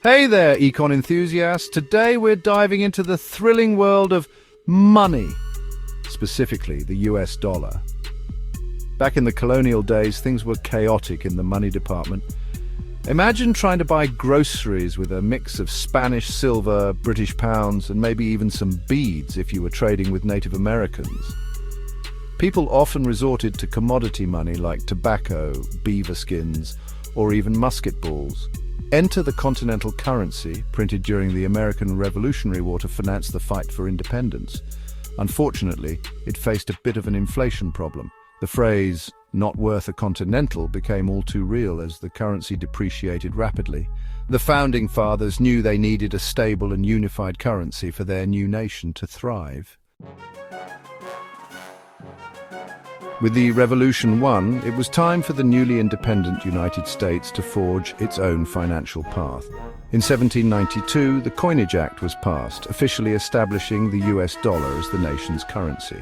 Hey there, econ enthusiasts. Today we're diving into the thrilling world of money, specifically the US dollar. Back in the colonial days, things were chaotic in the money department. Imagine trying to buy groceries with a mix of Spanish silver, British pounds, and maybe even some beads if you were trading with Native Americans. People often resorted to commodity money like tobacco, beaver skins, or even musket balls. Enter the continental currency, printed during the American Revolutionary War to finance the fight for independence. Unfortunately, it faced a bit of an inflation problem. The phrase, "not worth a continental," became all too real as the currency depreciated rapidly. The founding fathers knew they needed a stable and unified currency for their new nation to thrive. With the Revolution won, it was time for the newly independent United States to forge its own financial path. In 1792, the Coinage Act was passed, officially establishing the US dollar as the nation's currency.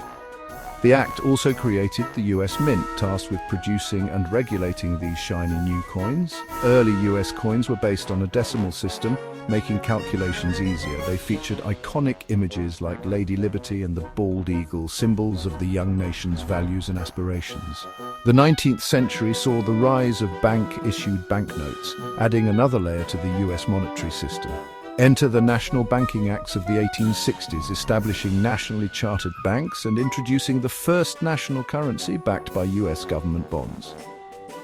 The act also created the US Mint, tasked with producing and regulating these shiny new coins. Early US coins were based on a decimal system, making calculations easier. They featured iconic images like Lady Liberty and the bald eagle, symbols of the young nation's values and aspirations. The 19th century saw the rise of bank-issued banknotes, adding another layer to the US monetary system. Enter the National Banking Acts of the 1860s, establishing nationally chartered banks and introducing the first national currency backed by US government bonds.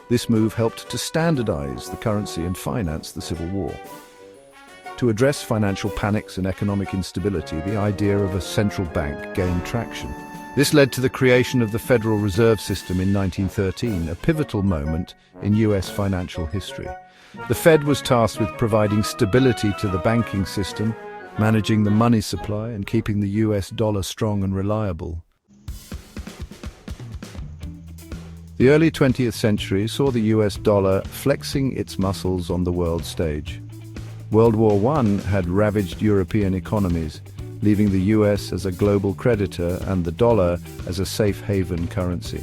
This move helped to standardize the currency and finance the Civil War. To address financial panics and economic instability, the idea of a central bank gained traction. This led to the creation of the Federal Reserve System in 1913, a pivotal moment in US financial history. The Fed was tasked with providing stability to the banking system, managing the money supply, and keeping the US dollar strong and reliable. The early 20th century saw the US dollar flexing its muscles on the world stage. World War I had ravaged European economies, leaving the US as a global creditor and the dollar as a safe haven currency.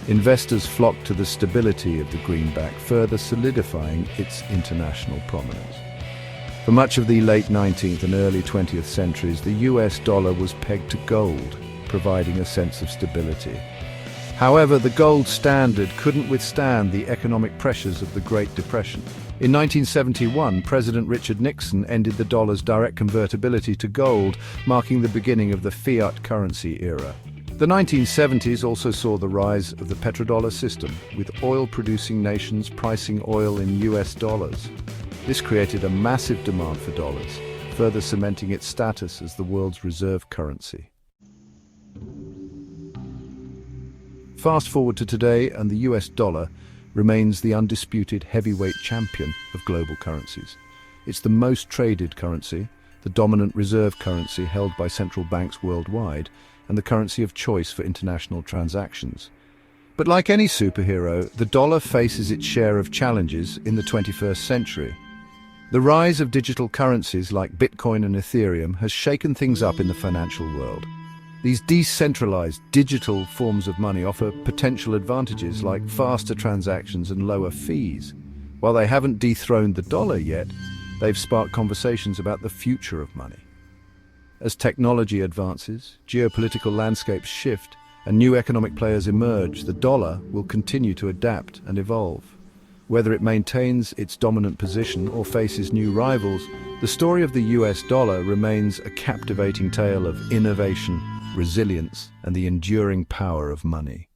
Investors flocked to the stability of the greenback, further solidifying its international prominence. For much of the late 19th and early 20th centuries, the US dollar was pegged to gold, providing a sense of stability. However, the gold standard couldn't withstand the economic pressures of the Great Depression. In 1971, President Richard Nixon ended the dollar's direct convertibility to gold, marking the beginning of the fiat currency era. The 1970s also saw the rise of the petrodollar system, with oil-producing nations pricing oil in US dollars. This created a massive demand for dollars, further cementing its status as the world's reserve currency. Fast forward to today, and the US dollar remains the undisputed heavyweight champion of global currencies. It's the most traded currency, the dominant reserve currency held by central banks worldwide, and the currency of choice for international transactions. But like any superhero, the dollar faces its share of challenges in the 21st century. The rise of digital currencies like Bitcoin and Ethereum has shaken things up in the financial world. These decentralized digital forms of money offer potential advantages like faster transactions and lower fees. While they haven't dethroned the dollar yet, they've sparked conversations about the future of money. As technology advances, geopolitical landscapes shift, and new economic players emerge, the dollar will continue to adapt and evolve. Whether it maintains its dominant position or faces new rivals, the story of the US dollar remains a captivating tale of innovation, resilience, and the enduring power of money.